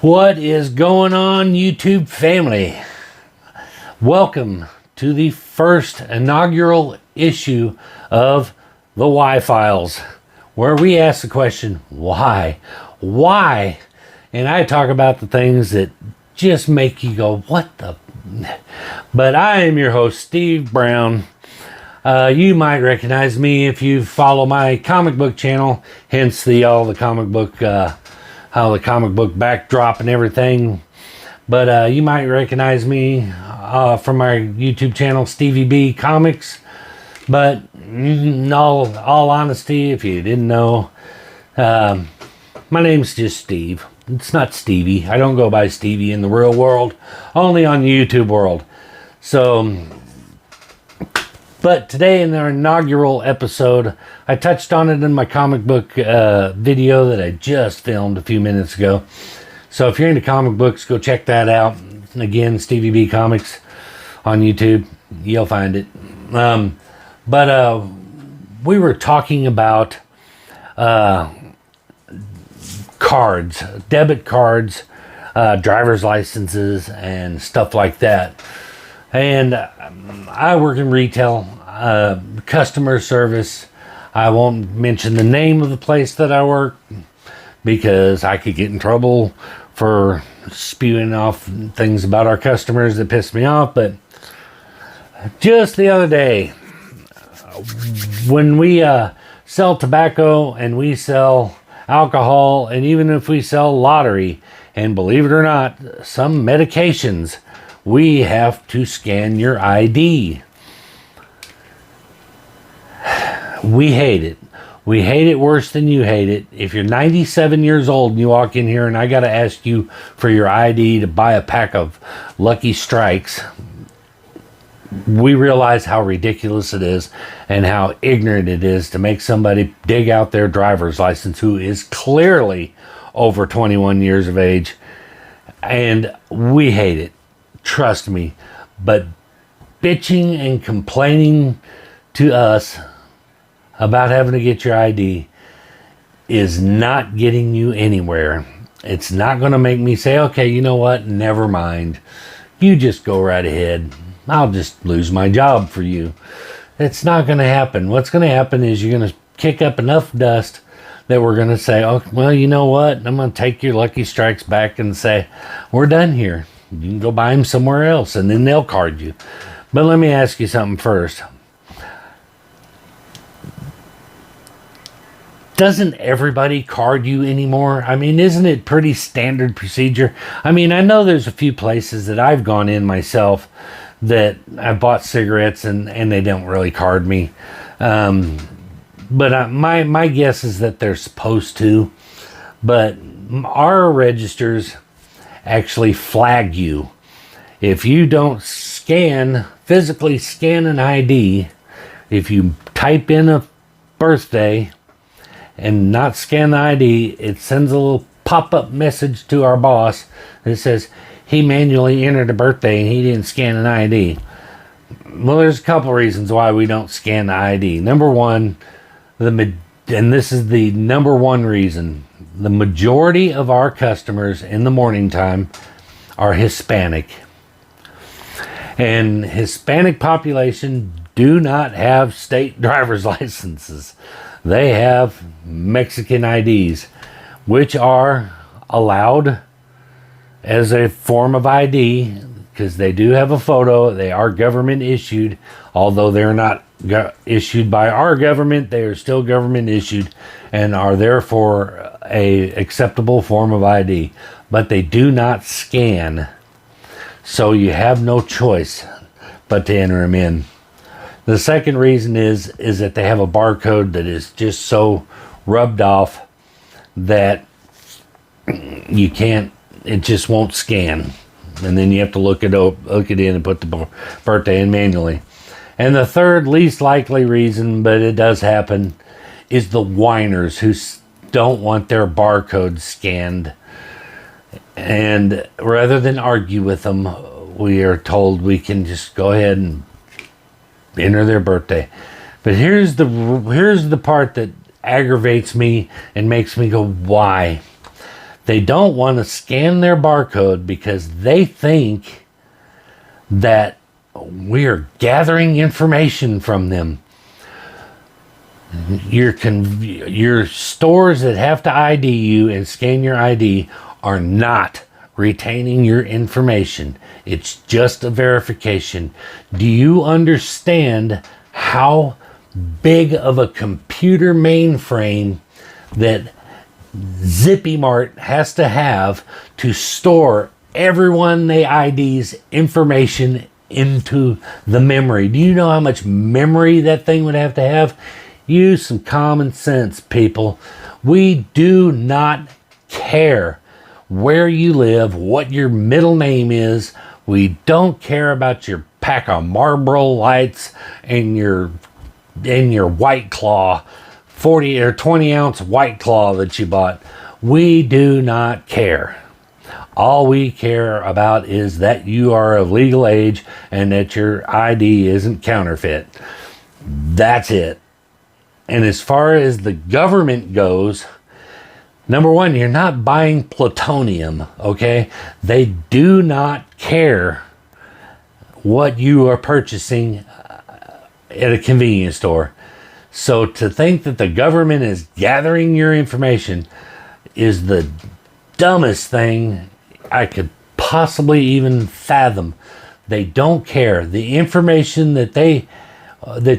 What is going on, YouTube family? Welcome to the first inaugural issue of the Why Files, where we ask the question, why? Why? And I talk about the things that just make you go, what the? But I am your host, Steve Brown. You might recognize me if you follow my comic book channel, hence all the comic book how the comic book backdrop and everything. But you might recognize me from my YouTube channel, Stevie B Comics. But in all honesty, if you didn't know, my name's just Steve. It's not Stevie. I don't go by Stevie in the real world, only on the YouTube world. So, but today in our inaugural episode, I touched on it in my comic book video that I just filmed a few minutes ago. So if you're into comic books, go check that out. Again, Stevie B Comics on YouTube. You'll find it. But we were talking about cards, debit cards, driver's licenses, and stuff like that. And I work in retail, customer service. I won't mention the name of the place that I work because I could get in trouble for spewing off things about our customers that piss me off. But just the other day, when we sell tobacco and we sell alcohol, and even if we sell lottery, and believe it or not, some medications, we have to scan your ID. We hate it. We hate it worse than you hate it. If you're 97 years old and you walk in here and I got to ask you for your ID to buy a pack of Lucky Strikes, we realize how ridiculous it is and how ignorant it is to make somebody dig out their driver's license who is clearly over 21 years of age. And we hate it. Trust me. But bitching and complaining to us about having to get your ID is not getting you anywhere. It's not going to make me say, okay, you know what? Never mind. You just go right ahead. I'll just lose my job for you. It's not going to happen. What's going to happen is you're going to kick up enough dust that we're going to say, oh, well, you know what? I'm going to take your Lucky Strikes back and say, we're done here. You can go buy them somewhere else, and then they'll card you. But let me ask you something first. Doesn't everybody card you anymore? I mean, isn't it pretty standard procedure? I mean, I know there's a few places that I've gone in myself that I bought cigarettes and they don't really card me. But my guess is that they're supposed to. But our registers actually flag you. If you don't physically scan an ID, if you type in a birthday and not scan the ID, it sends a little pop-up message to our boss that says he manually entered a birthday and he didn't scan an ID. Well, there's a couple reasons why we don't scan the ID. Number one, and this is the number one reason, the majority of our customers in the morning time are Hispanic. And Hispanic population do not have state driver's licenses. They have Mexican IDs, which are allowed as a form of ID because they do have a photo. They are government issued, although they're not issued by our government. They are still government issued and are therefore a acceptable form of ID, but they do not scan, so you have no choice but to enter them in. The second reason is that they have a barcode that is just so rubbed off that you can't, it just won't scan, and then you have to look it in and put the birthday in manually. And the third least likely reason, but it does happen, is the whiners who don't want their barcode scanned. And rather than argue with them, we are told we can just go ahead and enter their birthday. But here's the part that aggravates me and makes me go, why? They don't want to scan their barcode because they think that we're gathering information from them. Your stores that have to ID you and scan your ID are not retaining your information. It's just a verification. Do you understand how big of a computer mainframe that Zippy Mart has to have to store everyone they ID's information into the memory? Do you know how much memory that thing would have to have? Use some common sense, people. We do not care where you live, what your middle name is. We don't care about your pack of Marlboro Lights and your White Claw, 40 or 20 ounce White Claw that you bought. We do not care. All we care about is that you are of legal age and that your ID isn't counterfeit. That's it. And as far as the government goes, number one, you're not buying plutonium, okay? They do not care what you are purchasing at a convenience store. So to think that the government is gathering your information is the dumbest thing I could possibly even fathom. They don't care. The information that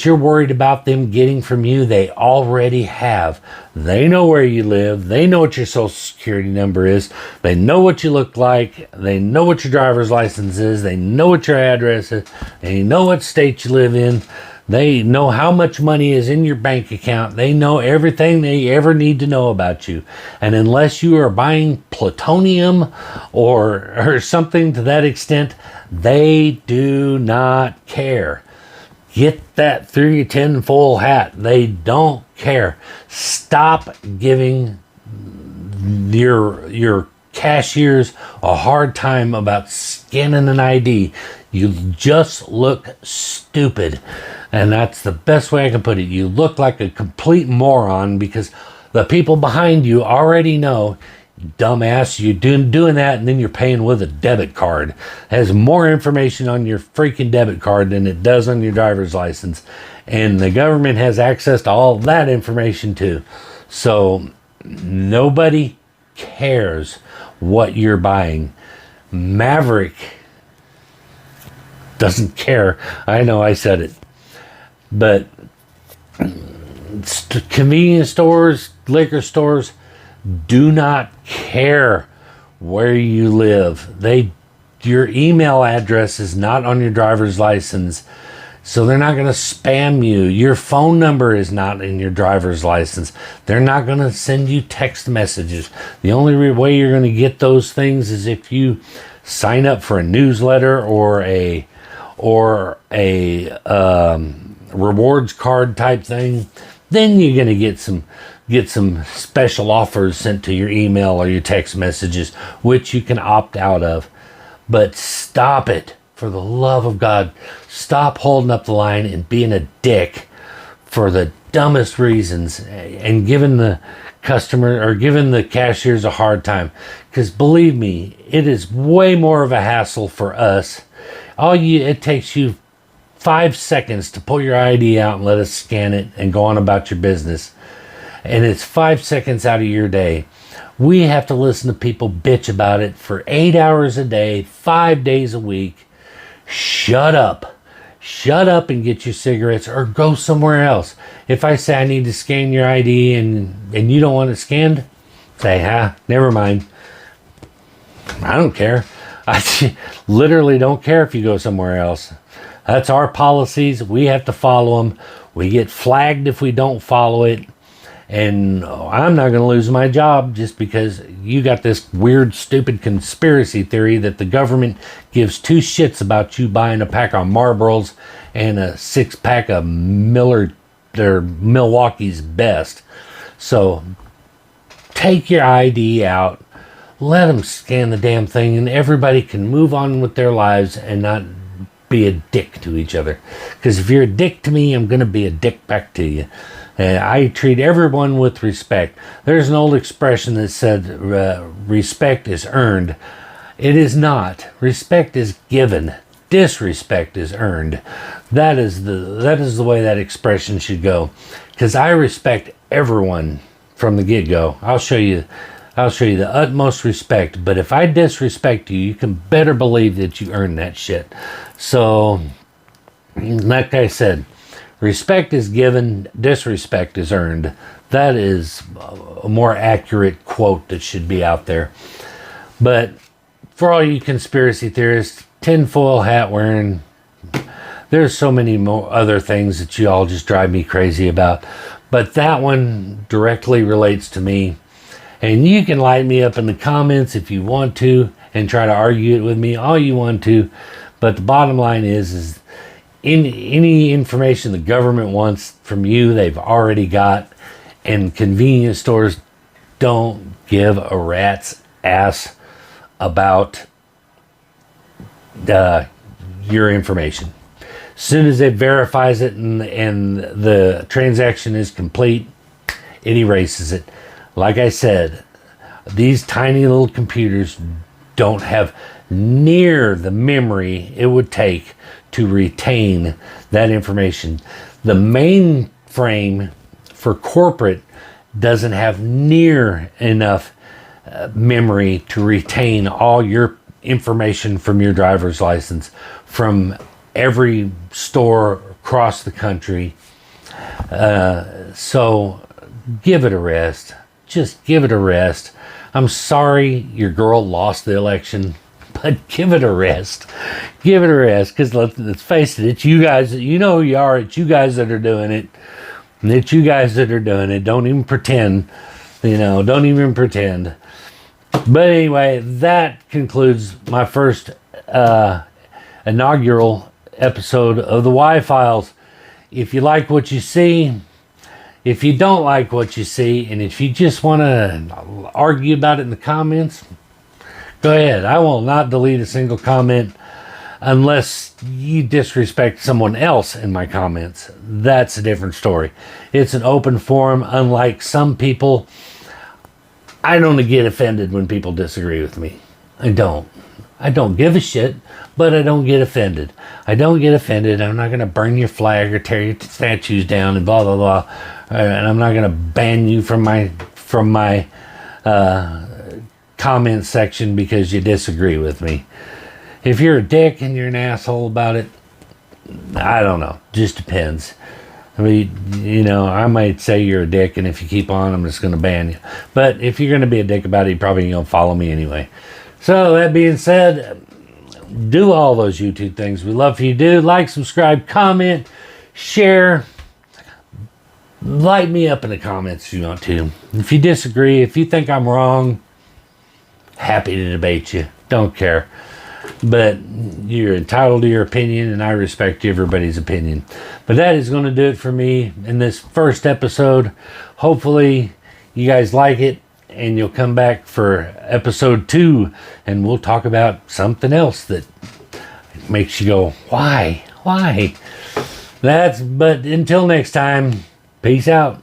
you're worried about them getting from you, they already have. They know where you live. They know what your social security number is. They know what you look like. They know what your driver's license is. They know what your address is. They know what state you live in. They know how much money is in your bank account. They know everything they ever need to know about you. And unless you are buying plutonium or something to that extent, they do not care. Get that through your tinfoil hat. They don't care. Stop giving your cashiers a hard time about scanning an ID. You just look stupid. And that's the best way I can put it. You look like a complete moron because the people behind you already know, dumbass, you're doing that and then you're paying with a debit card. It has more information on your freaking debit card than it does on your driver's license. And the government has access to all that information too. So nobody cares what you're buying. Maverick doesn't care. I know I said it. But convenience stores, liquor stores do not care where you live. Your email address is not on your driver's license, so they're not going to spam you. Your phone number is not in your driver's license. They're not going to send you text messages. The only way you're going to get those things is if you sign up for a newsletter or a rewards card type thing. Then you're going to get some special offers sent to your email or your text messages, which you can opt out of. But stop it, for the love of God. Stop holding up the line and being a dick for the dumbest reasons and giving the customer or giving the cashiers a hard time. Because believe me, it is way more of a hassle for us. It takes you 5 seconds to pull your ID out and let us scan it and go on about your business. And it's 5 seconds out of your day. We have to listen to people bitch about it for 8 hours a day, 5 days a week. Shut up. Shut up and get your cigarettes or go somewhere else. If I say I need to scan your ID and you don't want it scanned, say, never mind. I don't care. I literally don't care if you go somewhere else. That's our policies. We have to follow them. We get flagged if we don't follow it. And I'm not going to lose my job just because you got this weird, stupid conspiracy theory that the government gives two shits about you buying a pack of Marlboros and a 6-pack of Milwaukee's Best. So take your ID out. Let them scan the damn thing and everybody can move on with their lives and not be a dick to each other. Because if you're a dick to me, I'm going to be a dick back to you. I treat everyone with respect. There's an old expression that said respect is earned. It is not. Respect is given. Disrespect is earned. That is the way that expression should go. Because I respect everyone from the get-go. I'll show you the utmost respect. But if I disrespect you, you can better believe that you earned that shit. So, like I said, respect is given, disrespect is earned. That is a more accurate quote that should be out there. But for all you conspiracy theorists, tinfoil hat wearing, there's so many more other things that you all just drive me crazy about. But that one directly relates to me. And you can light me up in the comments if you want to and try to argue it with me all you want to. But the bottom line is any information the government wants from you, they've already got. And convenience stores don't give a rat's ass about your information. As soon as it verifies it and the transaction is complete, it erases it. Like I said, these tiny little computers don't have near the memory it would take to retain that information. The mainframe for corporate doesn't have near enough memory to retain all your information from your driver's license from every store across the country. So give it a rest. Just give it a rest. I'm sorry your girl lost the election, but give it a rest. Give it a rest, because let's face it, it's you guys. You know who you are. It's you guys that are doing it. And it's you guys that are doing it. Don't even pretend. Don't even pretend. But anyway, that concludes my first inaugural episode of the Y-Files. If you like what you see, if you don't like what you see, and if you just want to argue about it in the comments, go ahead. I will not delete a single comment unless you disrespect someone else in my comments. That's a different story. It's an open forum. Unlike some people, I don't get offended when people disagree with me. I don't give a shit, but I don't get offended. I don't get offended. I'm not going to burn your flag or tear your statues down and blah, blah, blah. And I'm not going to ban you from my comment section because you disagree with me. If you're a dick and you're an asshole about it, I don't know. Just depends. I mean, I might say you're a dick, and if you keep on, I'm just going to ban you. But if you're going to be a dick about it, you're probably going to follow me anyway. So, that being said, do all those YouTube things. We love for you to do. Like, subscribe, comment, share. Light me up in the comments if you want to. If you disagree, if you think I'm wrong, happy to debate you. Don't care. But you're entitled to your opinion, and I respect everybody's opinion. But that is going to do it for me in this first episode. Hopefully, you guys like it, and you'll come back for episode 2, and we'll talk about something else that makes you go, why? But until next time, peace out.